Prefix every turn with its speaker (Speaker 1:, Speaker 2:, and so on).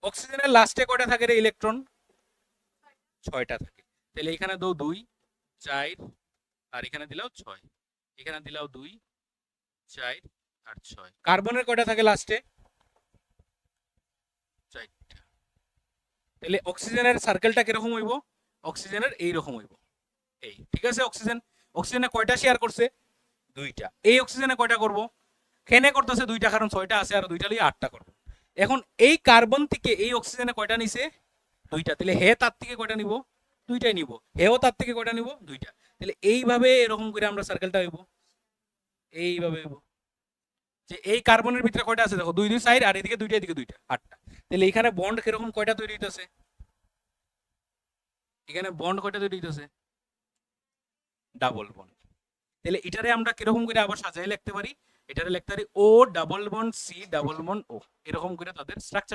Speaker 1: অক্সিজেনের লাস্টে কয়টা থাকে রে ইলেকট্রন? 6টা থাকে। তাহলে এখানে দাও 2 4 আর এখানে দিলাও 6, এখানে দিলাও 2 4 আর 6। কার্বনের কয়টা থাকে লাস্টে? 4টা। তাহলে অক্সিজেনের সার্কেলটা কিরকম হইব? অক্সিজেনের এই রকম হইব, এই ঠিক আছে। অক্সিজেনে কয়টা শেয়ার করছে? 2টা। এই অক্সিজেনে কয়টা করব? কেনে করতেছে 2টা, কারণ 6টা আছে আর 2টা লিয়ে 8টা করব। এখন এই কার্বন থেকে এই অক্সিজেনে কয়টা নিছে? 2টা। তাহলে হে তার থেকে কয়টা নিব? 2টাই নিব। হেও তার থেকে কয়টা নিব? 2টা। তাহলে এইভাবে এরকম করে আমরা সার্কেলটা হইব, এইভাবে হইব যে এই কার্বনের ভিতরে কয়টা আছে দেখো, 2 2 4 আর এদিকে 2টা এদিকে 2টা, 8টা। তাহলে এখানে বন্ড কিরকম কয়টা তৈরি হইতেছে? এখানে বন্ড কয়টা তৈরি হইতেছে? Double bond. তাহলে এটারে আমরা কিরকম করে আবার সাজাই লিখতে পারি? এটারে লিখতে পারি O double bond C double bond O, এরকম করে তাদের স্ট্রাকচার